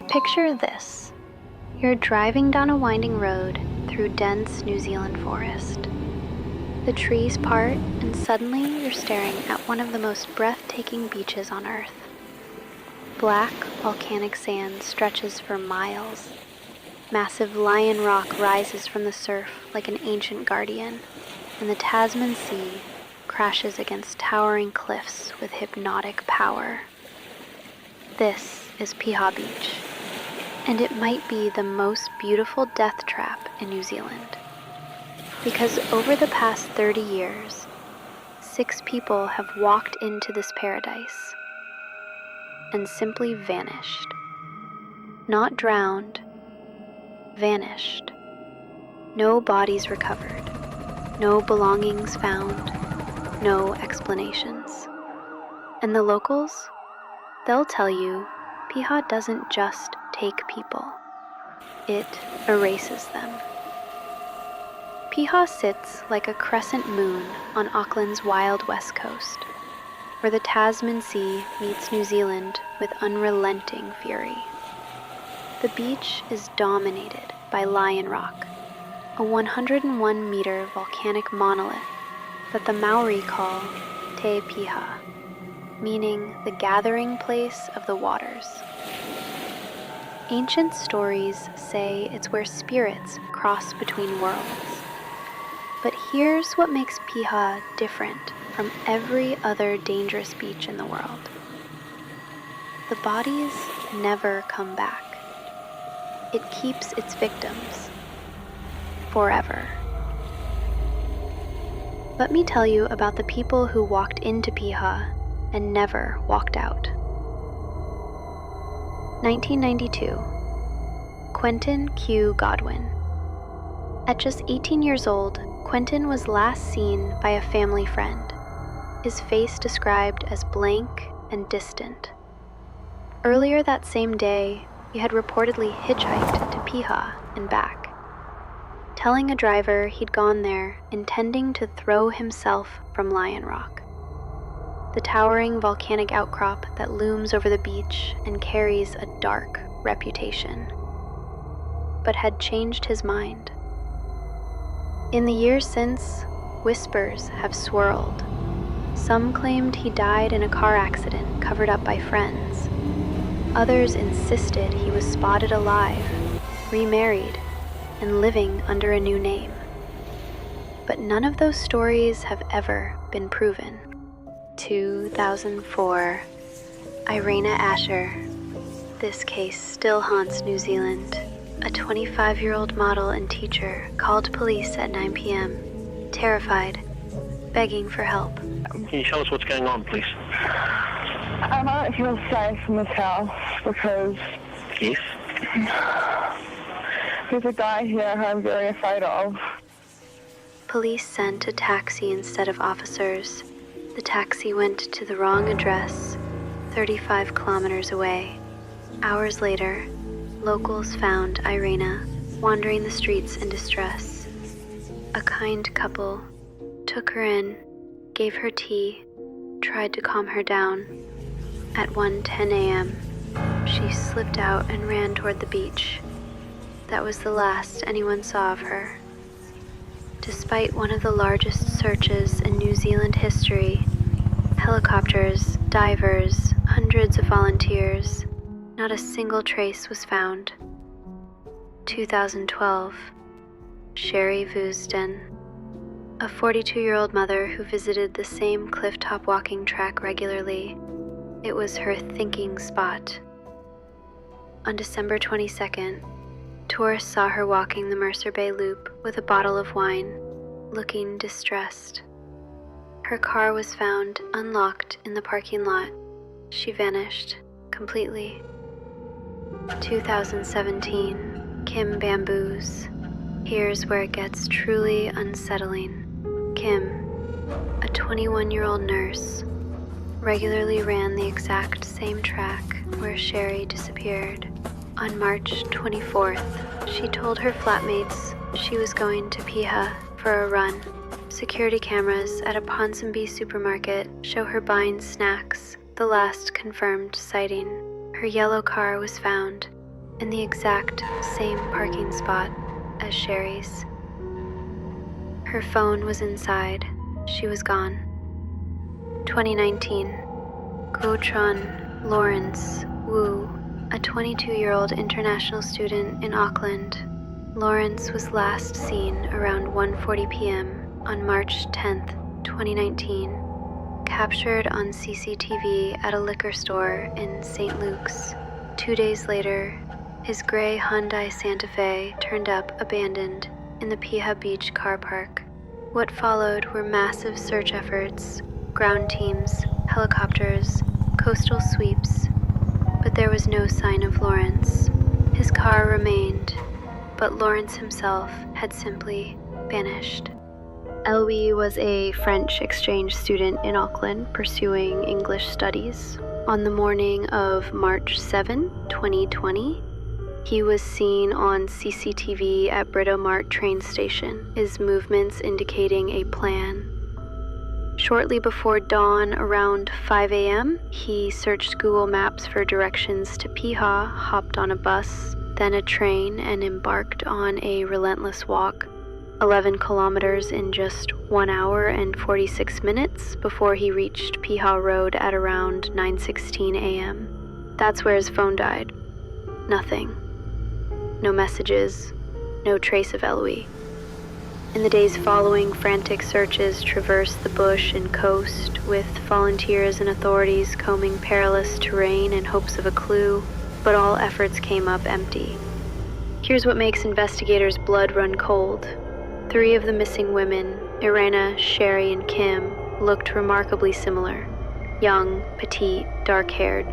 Picture this. You're driving down a winding road through dense New Zealand forest. The trees part, and suddenly you're staring at one of the most breathtaking beaches on Earth. Black, volcanic sand stretches for miles. Massive lion rock rises from the surf like an ancient guardian, and the Tasman Sea crashes against towering cliffs with hypnotic power. This is Piah Beach, and it might be the most beautiful death trap in New Zealand. Because over the past 30 years, 6 people have walked into this paradise and simply vanished. Not drowned, vanished. No bodies recovered, no belongings found, no explanations. And the locals? They'll tell you Piah doesn't just take people, it erases them. Piah sits like a crescent moon on Auckland's wild west coast, where the Tasman Sea meets New Zealand with unrelenting fury. The beach is dominated by Lion Rock, a 101-meter volcanic monolith that the Maori call Te Piah, meaning the gathering place of the waters. Ancient stories say it's where spirits cross between worlds. But here's what makes Piah different from every other dangerous beach in the world. The bodies never come back. It keeps its victims forever. Let me tell you about the people who walked into Piah and never walked out. 1992. Quentin Q. Godwin. At just 18 years old, Quentin was last seen by a family friend, his face described as blank and distant. Earlier that same day, he had reportedly hitchhiked to Piah and back, telling a driver he'd gone there intending to throw himself from Lion Rock, the towering volcanic outcrop that looms over the beach and carries a dark reputation, but had changed his mind. In the years since, whispers have swirled. Some claimed he died in a car accident covered up by friends. Others insisted he was spotted alive, remarried, and living under a new name. But none of those stories have ever been proven. 2004, Iraena Asher. This case still haunts New Zealand. A 25-year-old model and teacher called police at 9 p.m., terrified, begging for help. Can you tell us what's going on, please? I don't feel safe in this house because Yes? there's a guy here who I'm very afraid of. Police sent a taxi instead of officers. The taxi went to the wrong address, 35 kilometers away. Hours later, locals found Iraena wandering the streets in distress. A kind couple took her in, gave her tea, tried to calm her down. At 1:10 a.m., she slipped out and ran toward the beach. That was the last anyone saw of her. Despite one of the largest searches in New Zealand history, helicopters, divers, hundreds of volunteers, not a single trace was found. 2012, Cherie Vousden, a 42-year-old mother who visited the same clifftop walking track regularly. It was her thinking spot. On December 22nd, tourists saw her walking the Mercer Bay Loop with a bottle of wine, looking distressed. Her car was found unlocked in the parking lot. She vanished completely. 2017, Kim Bambus. Here's where it gets truly unsettling. Kim, a 21-year-old nurse, regularly ran the exact same track where Cherie disappeared. On March 24th, she told her flatmates she was going to Piah for a run. Security cameras at a Ponsonby supermarket show her buying snacks, the last confirmed sighting. Her yellow car was found, in the exact same parking spot as Cherie's. Her phone was inside. She was gone. 2019. Guoquan Laurence Wu, a 22-year-old international student in Auckland. Laurence was last seen around 1:40 p.m. on March 10th, 2019, captured on CCTV at a liquor store in St. Luke's. 2 days later, his gray Hyundai Santa Fe turned up abandoned in the Piah Beach car park. What followed were massive search efforts, ground teams, helicopters, coastal sweeps, but there was no sign of Laurence. His car remained, but Laurence himself had simply vanished. Eloi was a French exchange student in Auckland pursuing English studies. On the morning of March 7, 2020, he was seen on CCTV at Britomart train station, his movements indicating a plan. Shortly before dawn, around 5 a.m., he searched Google Maps for directions to Piah, hopped on a bus, then a train, and embarked on a relentless walk, 11 kilometers in just 1 hour and 46 minutes before he reached Piah Road at around 9:16 a.m. That's where his phone died. Nothing. No messages, no trace of Eloi. In the days following, frantic searches traversed the bush and coast, with volunteers and authorities combing perilous terrain in hopes of a clue, but all efforts came up empty. Here's what makes investigators' blood run cold. 3 of the missing women, Iraena, Cherie, and Kim, looked remarkably similar. Young, petite, dark-haired.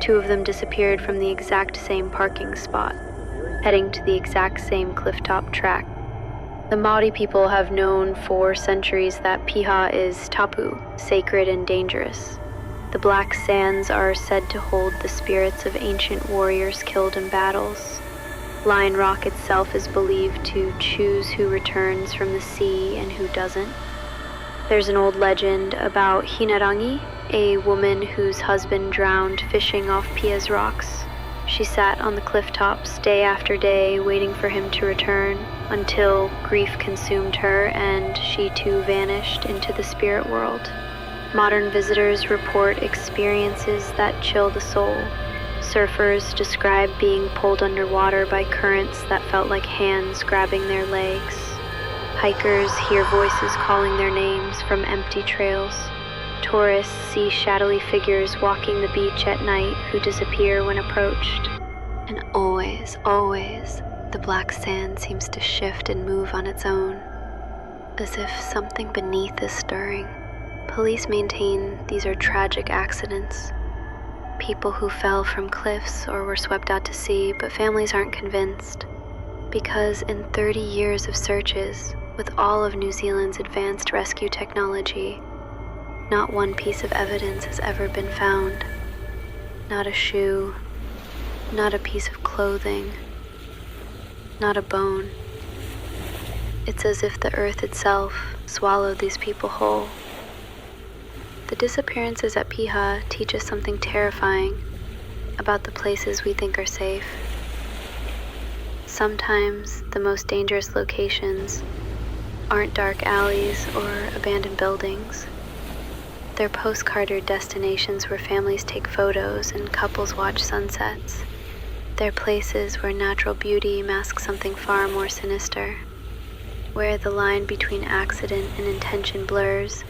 2 of them disappeared from the exact same parking spot, heading to the exact same clifftop track. The Maori people have known for centuries that Piah is tapu, sacred and dangerous. The black sands are said to hold the spirits of ancient warriors killed in battles. Lion Rock itself is believed to choose who returns from the sea and who doesn't. There's an old legend about Hinarangi, a woman whose husband drowned fishing off Piah's rocks. She sat on the cliff tops day after day waiting for him to return until grief consumed her and she too vanished into the spirit world. Modern visitors report experiences that chill the soul. Surfers describe being pulled underwater by currents that felt like hands grabbing their legs. Hikers hear voices calling their names from empty trails. Tourists see shadowy figures walking the beach at night who disappear when approached. And always, the black sand seems to shift and move on its own, as if something beneath is stirring. Police maintain these are tragic accidents. People who fell from cliffs or were swept out to sea, but families aren't convinced. Because in 30 years of searches, with all of New Zealand's advanced rescue technology, not one piece of evidence has ever been found. Not a shoe, not a piece of clothing, not a bone. It's as if the earth itself swallowed these people whole. The disappearances at Piah teach us something terrifying about the places we think are safe. Sometimes the most dangerous locations aren't dark alleys or abandoned buildings. They're postcarded destinations where families take photos and couples watch sunsets. They're places where natural beauty masks something far more sinister, where the line between accident and intention blurs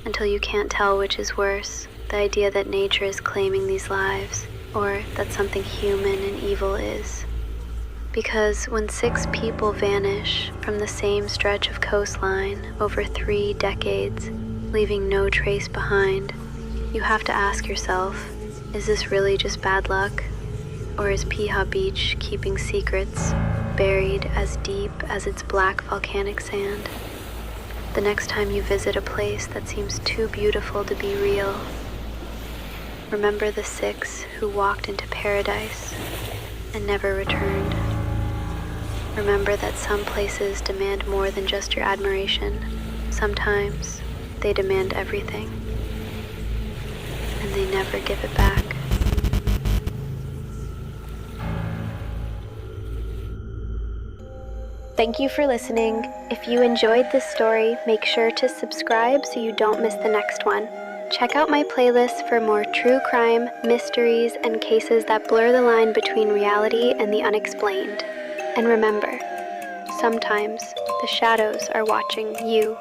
until you can't tell which is worse, the idea that nature is claiming these lives, or that something human and evil is. Because when 6 people vanish from the same stretch of coastline over 3 decades, leaving no trace behind, you have to ask yourself, is this really just bad luck? Or is Piah Beach keeping secrets buried as deep as its black volcanic sand? The next time you visit a place that seems too beautiful to be real, remember the 6 who walked into paradise and never returned. Remember that some places demand more than just your admiration. Sometimes they demand everything, and they never give it back. Thank you for listening. If you enjoyed this story, make sure to subscribe so you don't miss the next one. Check out my playlist for more true crime, mysteries, and cases that blur the line between reality and the unexplained. And remember, sometimes the shadows are watching you.